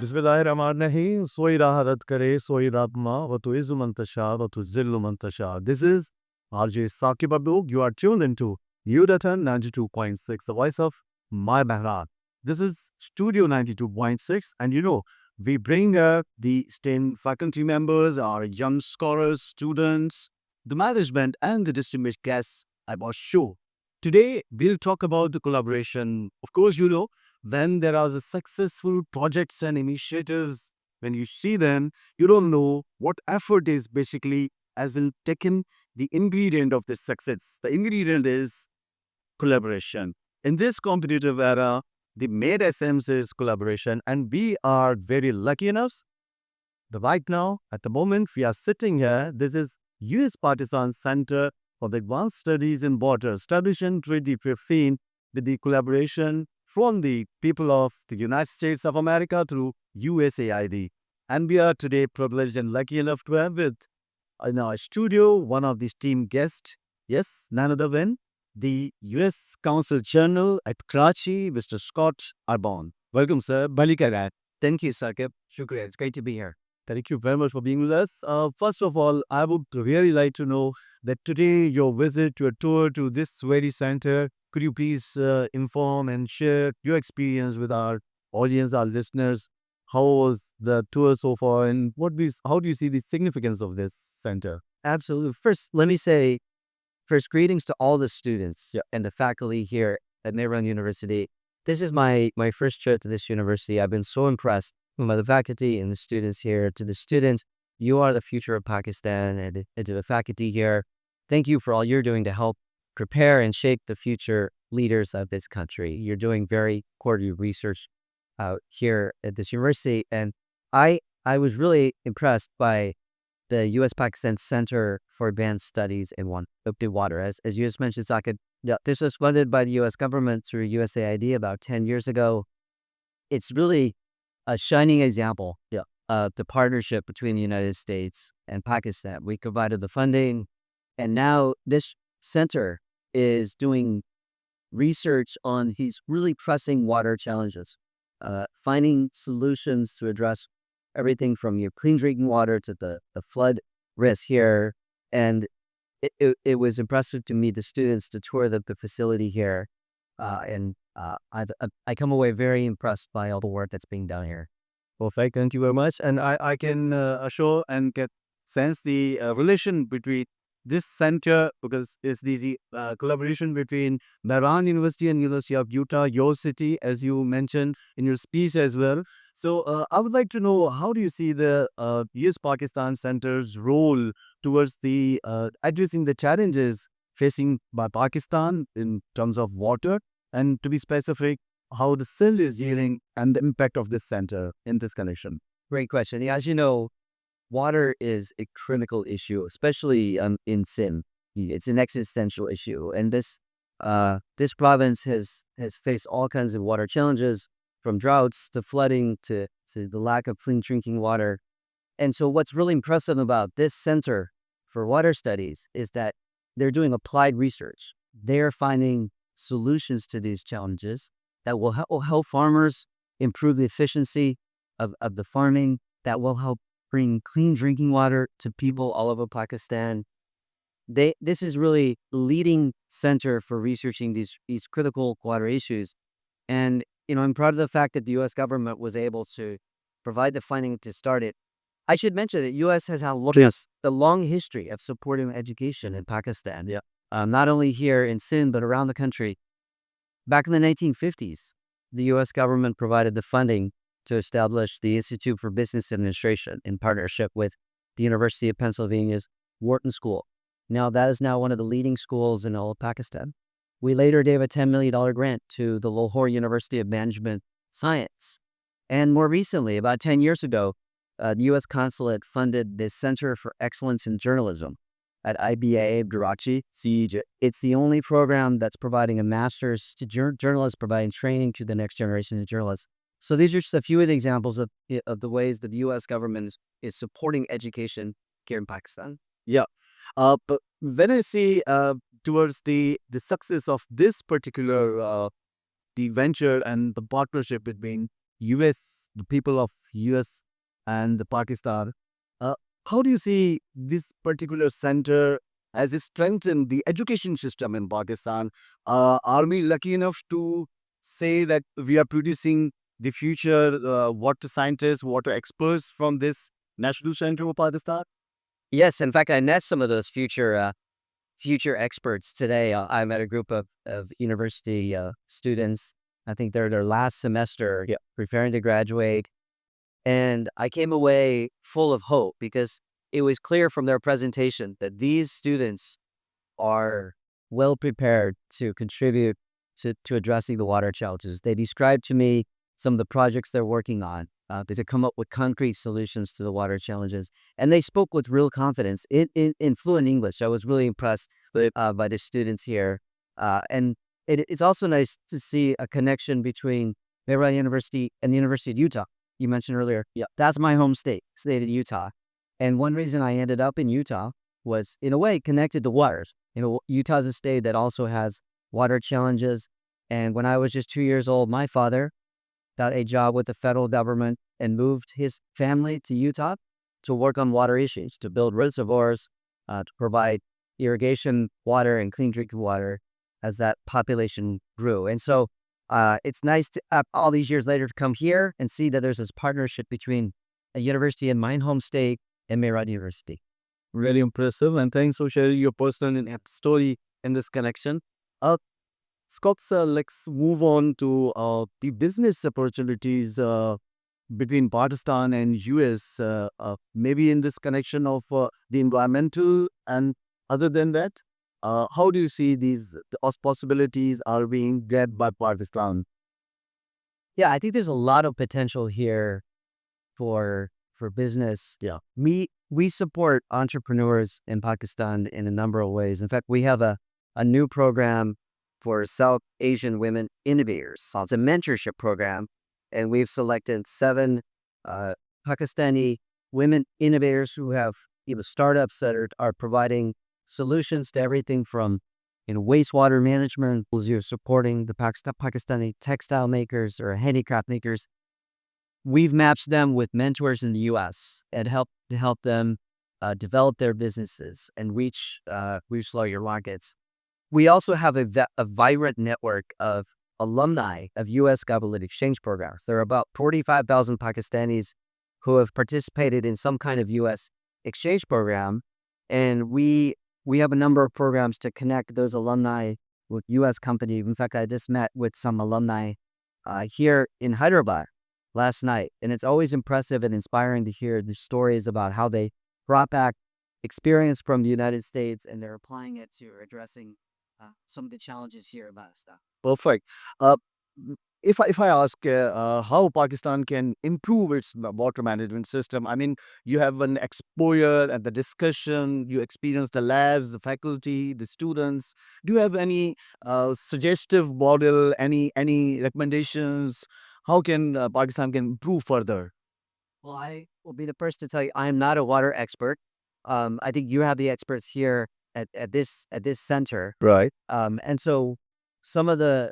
Bismillahirrahmanirrahim. Soy raha rad kare, soy rabma, wa tu izu mantasha, wa tu zillu mantasha. This is RJ Saqib Abro. You are tuned into UDATAN 92.6, the voice of my Mehran. This is Studio 92.6, and we bring the STEM faculty members, our young scholars, students, the management, and the distinguished guests about show. Today, we'll talk about the collaboration. Of course, when there are the successful projects and initiatives, when you see them, you don't know what effort is basically as in taken the ingredient of this success. The ingredient is collaboration. In this competitive era, the main essence is collaboration, and we are very lucky enough that right now, at the moment, we are sitting here. This is U.S Pakistan Center for the Advanced Studies in Water, established in 2015 with the collaboration from the people of the United States of America through USAID. And we are today privileged and lucky enough to have with in our studio one of these team guests. Yes, none other than the U.S Consul General at Karachi, Mr. Scott Urbom. Welcome, sir. Balikarat. Thank you, Saqib. Shukriya. It's great to be here. Thank you very much for being with us. First of all, I would really like to know that today your visit, your tour to this very center, could you please inform and share your experience with our audience, our listeners? How was the tour so far, and how do you see the significance of this center? Absolutely. First, let me say, greetings to all the students and the faculty here at Mehran University. This is my first trip to this university. I've been so impressed by the faculty and the students here. To the students, you are the future of Pakistan, and to the faculty here, thank you for all you're doing to help prepare and shape the future leaders of this country. You're doing very quality research out here at this university, and I was really impressed by the U.S. Pakistan Center for Advanced Studies in Water. As you just mentioned, Saqib, this was funded by the U.S. government through USAID about 10 years ago. It's really a shining example of the partnership between the United States and Pakistan. We provided the funding, and now this center is doing research on these really pressing water challenges, finding solutions to address everything from your clean drinking water to the flood risk here. And it was impressive to meet the students, to tour the facility here. I come away very impressed by all the work that's being done here. Perfect. Thank you very much. And I can assure and get sense the relation between this center, because it's the collaboration between Mehran University and University of Utah, your city, as you mentioned in your speech as well. So I would like to know, how do you see the U.S. Pakistan Center's role towards the addressing the challenges facing by Pakistan in terms of water, and to be specific, how the Sindh is dealing and the impact of this center in this connection? Great question. As you know, water is a critical issue, especially in Sindh. It's an existential issue, and this province has faced all kinds of water challenges, from droughts to flooding to the lack of clean drinking water. And so, what's really impressive about this Center for Water Studies is that they're doing applied research. They're finding solutions to these challenges that will help farmers improve the efficiency of the farming, that will help bring clean drinking water to people all over Pakistan. This is really the leading center for researching these critical water issues. And, I'm proud of the fact that the U.S. government was able to provide the funding to start it. I should mention that U.S. has had a long history of supporting education in Pakistan. Not only here in Sindh, but around the country. Back in the 1950s, the U.S. government provided the funding to establish the Institute for Business Administration in partnership with the University of Pennsylvania's Wharton School. Now, that is now one of the leading schools in all of Pakistan. We later gave a $10 million grant to the Lahore University of Management Science. And more recently, about 10 years ago, the U.S. Consulate funded the Center for Excellence in Journalism at IBA Karachi. It's the only program that's providing a master's to journalists, providing training to the next generation of journalists. So these are just a few of the examples of the ways that the U.S. government is supporting education here in Pakistan. Yeah. But when I see towards the success of this particular the venture and the partnership between US, the people of US and the Pakistan. Uh, how do you see this particular center as it strengthened the education system in Pakistan? Are we lucky enough to say that we are producing the future water scientists, water experts from this National Center of Pakistan? Yes, in fact, I met some of those future experts today. I met a group of university students. I think they're their last semester, preparing to graduate. And I came away full of hope because it was clear from their presentation that these students are well prepared to contribute to addressing the water challenges. They described to me some of the projects they're working on to come up with concrete solutions to the water challenges. And they spoke with real confidence in fluent English. I was really impressed by the students here. And it's also nice to see a connection between Mehran University and the University of Utah. You mentioned earlier. Yeah, that's my home state of Utah. And one reason I ended up in Utah was, in a way, connected to waters. Utah's a state that also has water challenges. And when I was just 2 years old, my father got a job with the federal government and moved his family to Utah to work on water issues, to build reservoirs, to provide irrigation water and clean drinking water as that population grew. And so it's nice to, all these years later, to come here and see that there's this partnership between a university in my home state and Mehran University. Really impressive, and thanks for sharing your personal story in this connection. Scott, let's move on to the business opportunities between Pakistan and US, maybe in this connection of the environmental, and other than that, how do you see these possibilities are being grabbed by Pakistan? Yeah, I think there's a lot of potential here for business. Yeah. We support entrepreneurs in Pakistan in a number of ways. In fact, we have a new program for South Asian women innovators. So it's a mentorship program, and we've selected 7 Pakistani women innovators who have startups that are providing solutions to everything from wastewater management. You're supporting the Pakistani textile makers or handicraft makers. We've matched them with mentors in the U.S. and help them develop their businesses and reach larger markets. We also have a vibrant network of alumni of U.S. government exchange programs. There are about 45,000 Pakistanis who have participated in some kind of U.S. exchange program, and we have a number of programs to connect those alumni with U.S. companies. In fact, I just met with some alumni here in Hyderabad last night, and it's always impressive and inspiring to hear the stories about how they brought back experience from the United States and they're applying it to addressing some of the challenges here about stuff. Perfect. Uh, if I ask how Pakistan can improve its water management system, I mean, you have an exposure and the discussion, you experience the labs, the faculty, the students. Do you have any suggestive model, any recommendations? How can Pakistan can improve further? Well, I will be the first to tell you I am not a water expert. I think you have the experts here at this center. Right. And so some of the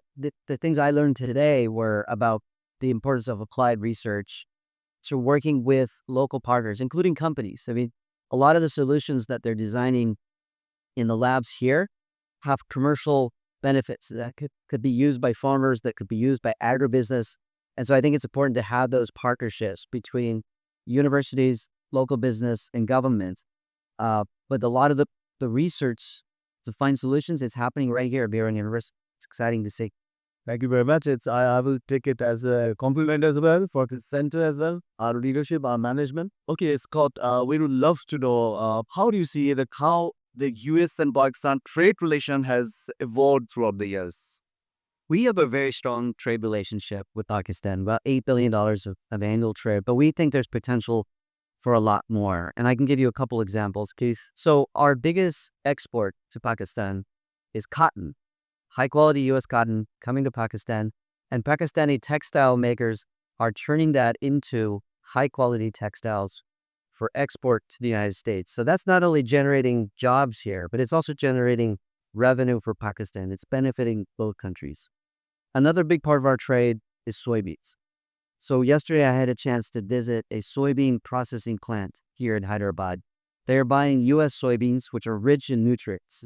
things I learned today were about the importance of applied research to working with local partners, including companies. I mean, a lot of the solutions that they're designing in the labs here have commercial benefits that could be used by farmers, that could be used by agribusiness. And so I think it's important to have those partnerships between universities, local business, and government. But a lot of the research to find solutions is happening right here at Mehran University. It's exciting to see. Thank you very much. I will take it as a compliment as well for the center as well, our leadership, our management. Okay, Scott, we would love to know how do you see that how the US and Pakistan trade relation has evolved throughout the years? We have a very strong trade relationship with Pakistan, about $8 billion of annual trade, but we think there's potential for a lot more. And I can give you a couple examples, Keith. So our biggest export to Pakistan is cotton, high quality U.S. cotton coming to Pakistan, and Pakistani textile makers are turning that into high quality textiles for export to the United States. So that's not only generating jobs here, but it's also generating revenue for Pakistan. It's benefiting both countries. Another big part of our trade is soybeans. So yesterday I had a chance to visit a soybean processing plant here in Hyderabad. They're buying U.S. soybeans, which are rich in nutrients,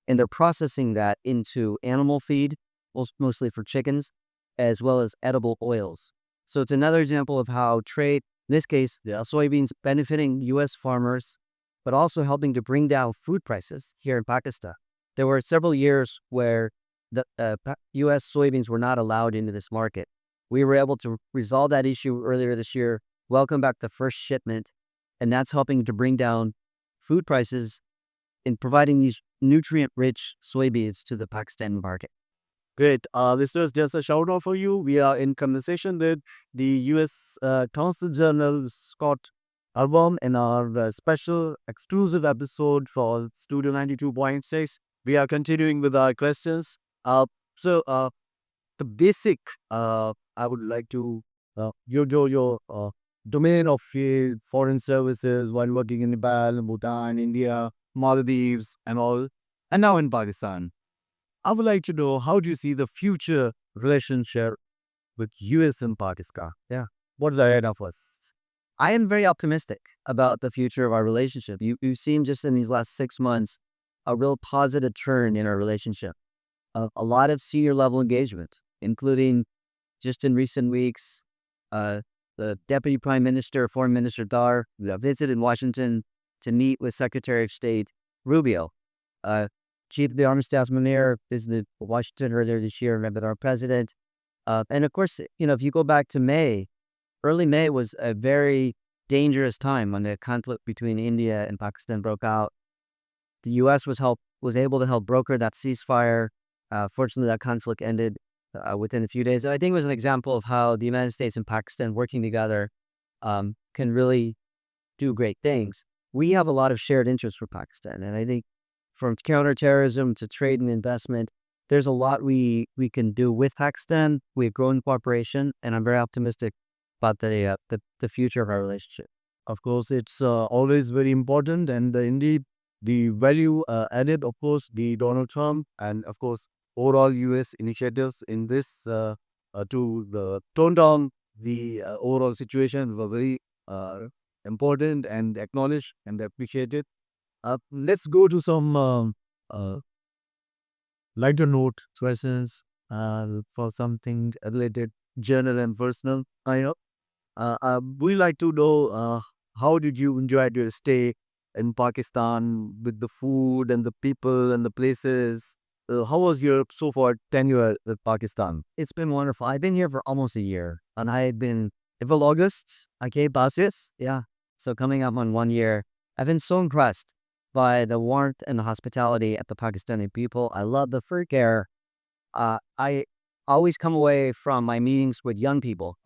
and they're processing that into animal feed, mostly for chickens, as well as edible oils. So it's another example of how trade, in this case, soybeans benefiting U.S. farmers, but also helping to bring down food prices here in Pakistan. There were several years where the U.S. soybeans were not allowed into this market. We were able to resolve that issue earlier this year, welcome back the first shipment, and that's helping to bring down food prices in providing these nutrient-rich soybeans to the Pakistani market. Great. Listeners, just a shout out for you. We are in conversation with the U.S. Consul General Scott Urbom in our special exclusive episode for Studio 92.6. We are continuing with our questions. So, the basic, I would like to, your domain of field, foreign services while working in Nepal, Bhutan, India, Maldives, and all, and now in Pakistan. I would like to know, how do you see the future relationship with US and Pakistan? Yeah. What's ahead of us? I am very optimistic about the future of our relationship. You've seen just in these last 6 months a real positive turn in our relationship. A lot of senior level engagement, including just in recent weeks, the Deputy Prime Minister, Foreign Minister Dar, visited Washington to meet with Secretary of State Rubio. Chief of the Army Staff Munir visited Washington earlier this year, met with our president. And of course, if you go back to May, early May was a very dangerous time when the conflict between India and Pakistan broke out. The U.S. was able to help broker that ceasefire. Fortunately, that conflict ended within a few days. And I think it was an example of how the United States and Pakistan working together can really do great things. We have a lot of shared interests for Pakistan. And I think from counterterrorism to trade and investment, there's a lot we can do with Pakistan. We have growing cooperation, and I'm very optimistic about the future of our relationship. Of course, it's always very important, and indeed, the value added, of course, the Donald Trump and, of course, overall U.S. initiatives in this to tone down the overall situation were very important and acknowledged and appreciated. Let's go to some lighter note questions for something related, general and personal. We like to know, how did you enjoy your stay in Pakistan with the food and the people and the places? How was your so far tenure with Pakistan? It's been wonderful. I've been here for almost a year, and I've been, April, August, I came past this. Yeah. So coming up on 1 year, I've been so impressed by the warmth and the hospitality at the Pakistani people. I love the fruit care. I always come away from my meetings with young people,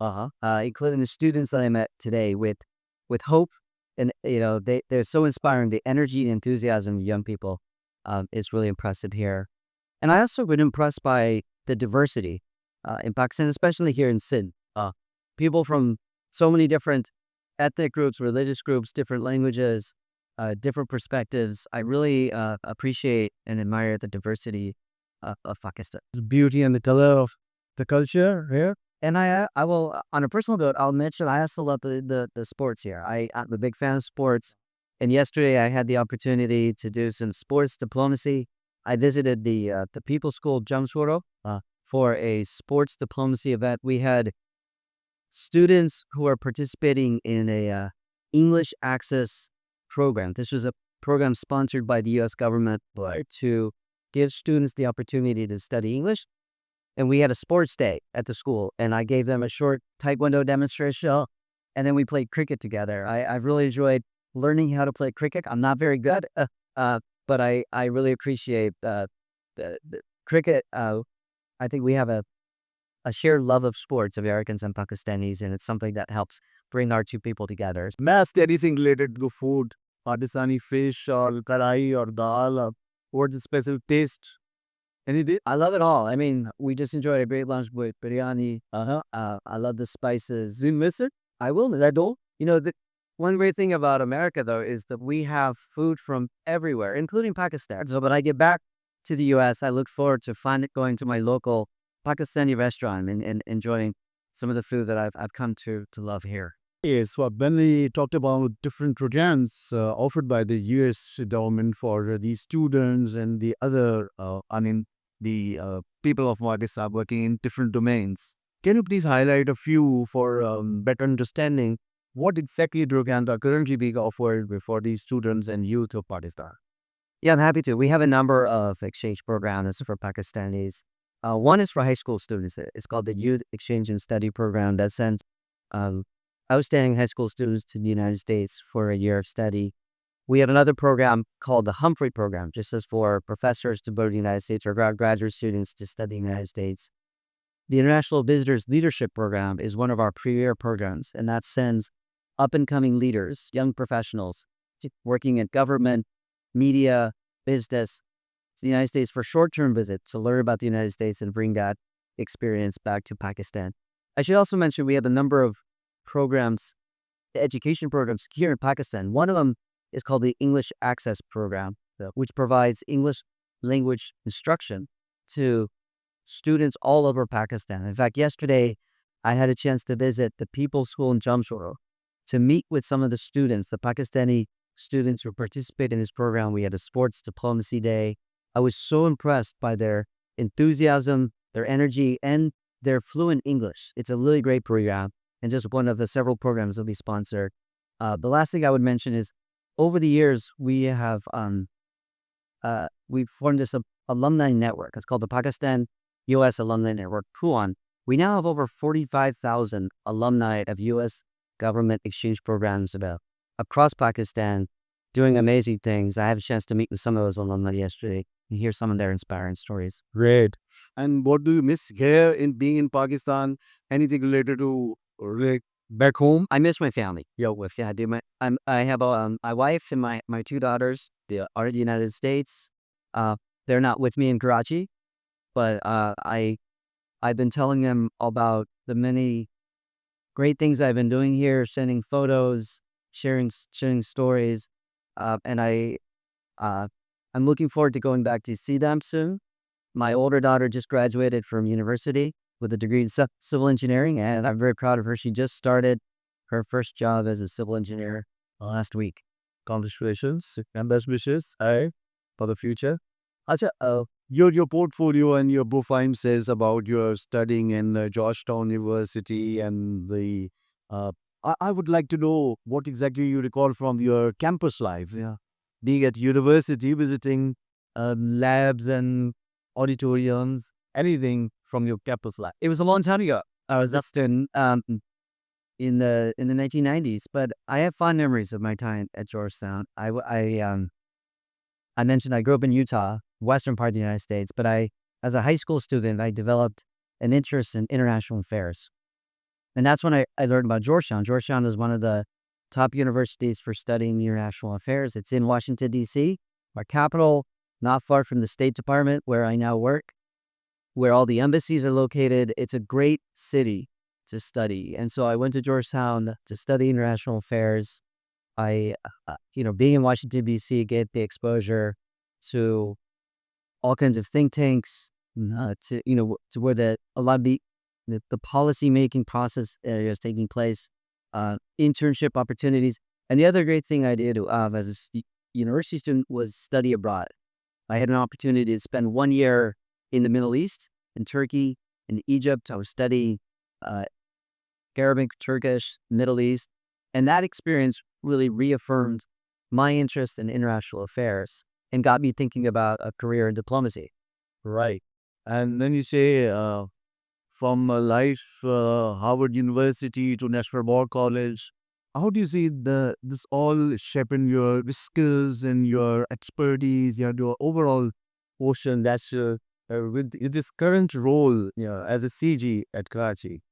including the students that I met today, with hope. And, they're so inspiring. The energy and enthusiasm of young people is really impressive here. And I also been impressed by the diversity in Pakistan, especially here in Sindh. People from so many different ethnic groups, religious groups, different languages, different perspectives. I really appreciate and admire the diversity of Pakistan. The beauty and the color of the culture here. And I will, on a personal note, I'll mention I also love the sports here. I'm a big fan of sports. And yesterday I had the opportunity to do some sports diplomacy. I visited the People's School Jamshoro for a sports diplomacy event. We had students who are participating in a English Access program. This was a program sponsored by the U.S. government to give students the opportunity to study English. And we had a sports day at the school, and I gave them a short taekwondo demonstration, and then we played cricket together. I've really enjoyed learning how to play cricket. I'm not very good, but I really appreciate the cricket. I think we have a shared love of sports, Americans and Pakistanis, and it's something that helps bring our two people together. Mask anything related to food, Pakistani fish or karai or dal, or what's the special taste? Anything? I love it all. I mean, we just enjoyed a great lunch with biryani. I love the spices. You miss it? I will miss it. The one great thing about America, though, is that we have food from everywhere, including Pakistan. So when I get back to the U.S., I look forward to going to my local Pakistani restaurant and enjoying some of the food that I've come to love here. Yes, well, when we talked about different programs offered by the U.S. government for the students and the other, the people of Pakistan working in different domains, can you please highlight a few for better understanding what exactly programs are currently being offered for the students and youth of Pakistan? Yeah, I'm happy to. We have a number of exchange programs for Pakistanis. One is for high school students. It's called the Youth Exchange and Study Program that sends um, outstanding high school students to the United States for a year of study. We have another program called the Humphrey Program, just as for professors to go to the United States or graduate students to study in the United States. The International Visitors Leadership Program is one of our premier programs, and that sends up-and-coming leaders, young professionals, working in government, media, business, to the United States for short-term visits to learn about the United States and bring that experience back to Pakistan. I should also mention we have a number of programs, education programs here in Pakistan. One of them is called the English Access Program, which provides English language instruction to students all over Pakistan. In fact, yesterday I had a chance to visit the People's School in Jamshoro to meet with some of the students, the Pakistani students who participate in this program. We had a sports diplomacy day. I was so impressed by their enthusiasm, their energy, and their fluent English. It's a really great program and just one of the several programs that we sponsor. The last thing I would mention is over the years, we've formed this alumni network. It's called the Pakistan U.S. Alumni Network, PUAN. We now have over 45,000 alumni of U.S. government exchange programs across Pakistan doing amazing things. I had a chance to meet with some of those alumni yesterday and hear some of their inspiring stories. Great. And what do you miss here in being in Pakistan? Anything related to back home? I miss my family. Yeah. Yeah, I do. I have my wife and my two daughters. They are in the United States. They're not with me in Karachi, but I've been telling them about the many great things I've been doing here, sending photos, sharing stories, and I'm looking forward to going back to see them soon. My older daughter just graduated from university with a degree in civil engineering, and I'm very proud of her. She just started her first job as a civil engineer last week. Congratulations and best wishes for the future. Acha, your portfolio and your profile says about your studying in Georgetown University and the. I would like to know what exactly you recall from your campus life. Yeah, being at university, visiting labs and auditoriums, anything from your campus life. It was a long time ago. I was a student in the 1990s, but I have fond memories of my time at Georgetown. I mentioned I grew up in Utah, western part of the United States, but as a high school student, I developed an interest in international affairs. And that's when I learned about Georgetown. Georgetown is one of the top universities for studying international affairs. It's in Washington, D.C., our capital, not far from the State Department, where I now work, where all the embassies are located. It's a great city to study. And so I went to Georgetown to study international affairs. Being in Washington, D.C. gave the exposure to all kinds of think tanks, to where a lot of the policy making process is taking place, internship opportunities. And the other great thing I did as a university student was study abroad. I had an opportunity to spend 1 year in the Middle East, in Turkey, in Egypt. I was studying Arabic, Turkish, Middle East. And that experience really reaffirmed my interest in international affairs and got me thinking about a career in diplomacy. Right. And then you say from life, Harvard University to National War College, how do you see this all shaping your skills and your expertise, your overall portion that's with this current role as a CG at Karachi?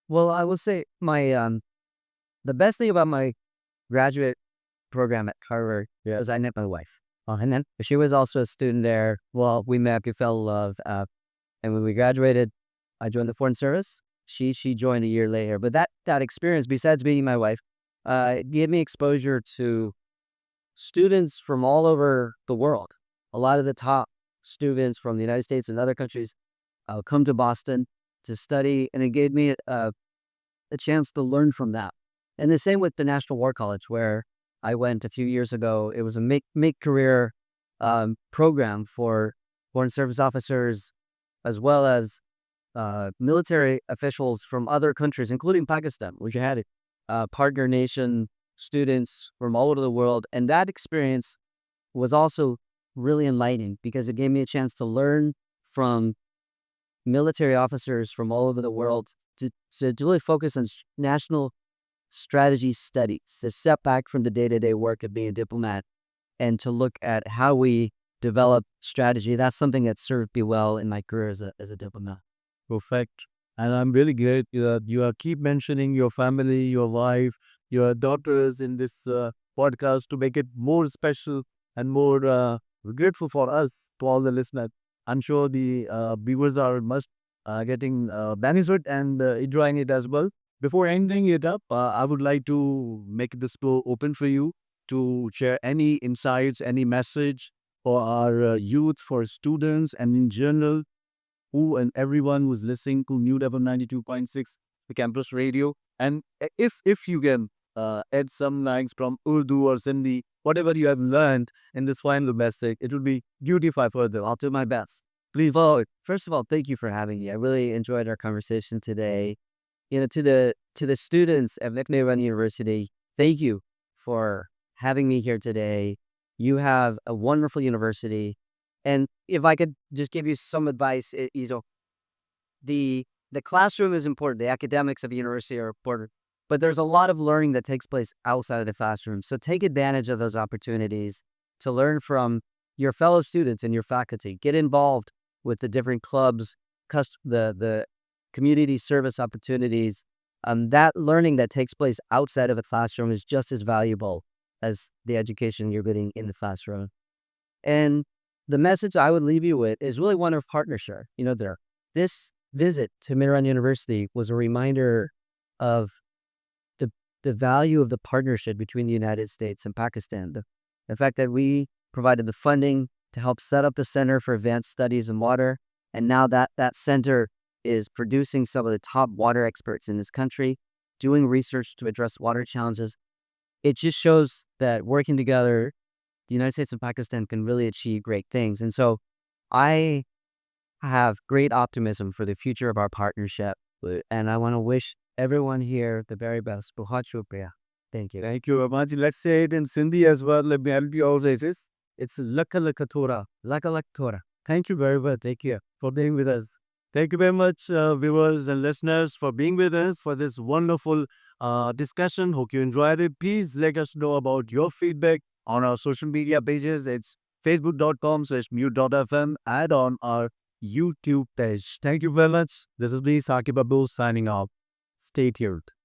Well, I will say the best thing about my graduate program at Harvard was I met my wife. And then she was also a student there. Well, we met, we fell in love. And when we graduated, I joined the Foreign Service. She joined a year later. But that experience, besides meeting my wife, gave me exposure to students from all over the world. A lot of the top students from the United States and other countries come to Boston to study, and it gave me a chance to learn from that. And the same with the National War College, where I went a few years ago. It was a make career program for foreign service officers, as well as military officials from other countries, including Pakistan, which had partner nation students from all over the world. And that experience was also really enlightening because it gave me a chance to learn from military officers from all over the world to really focus on national strategy studies, to step back from the day-to-day work of being a diplomat and to look at how we develop strategy. That's something that served me well in my career as a diplomat. Perfect. And I'm really glad that you are keep mentioning your family, your wife, your daughters in this podcast to make it more special and more grateful for us, to all the listeners. I'm sure the viewers are must getting benefit and enjoying it as well. Before ending it up, I would like to make this floor open for you to share any insights, any message for our youth, for students, and in general, who and everyone who's listening to New Level 92.6, the campus radio. And if you can add some lines from Urdu or Sindhi, whatever you have learned in this final message, it will be beautified further. I'll do my best. Please. Well, first of all, thank you for having me. I really enjoyed our conversation today. To the students at Mehran University, thank you for having me here today. You have a wonderful university. And if I could just give you some advice, the classroom is important. The academics of the university are important, but there's a lot of learning that takes place outside of the classroom. So take advantage of those opportunities to learn from your fellow students and your faculty. Get involved with the different clubs, the community service opportunities. That learning that takes place outside of the classroom is just as valuable as the education you're getting in the classroom. And the message I would leave you with is really one of partnership. This visit to Mehran University was a reminder of the value of the partnership between the United States and Pakistan. The fact that we provided the funding to help set up the Center for Advanced Studies in Water, and now that center is producing some of the top water experts in this country, doing research to address water challenges. It just shows that working together, the United States and Pakistan can really achieve great things. And so I have great optimism for the future of our partnership. And I want to wish everyone here the very best. Bahut shukriya. Thank you. Thank you, Amaji. Let's say it in Sindhi as well. Let me help you out with this. It's lakha lakha thora. Lakha lakha thora. Thank you very much. Take care for being with us. Thank you very much, viewers and listeners, for being with us for this wonderful discussion. Hope you enjoyed it. Please let us know about your feedback on our social media pages. It's facebook.com/mute.fm and on our YouTube page. Thank you very much. This is me, Saqib Abro, signing off. Stay tuned.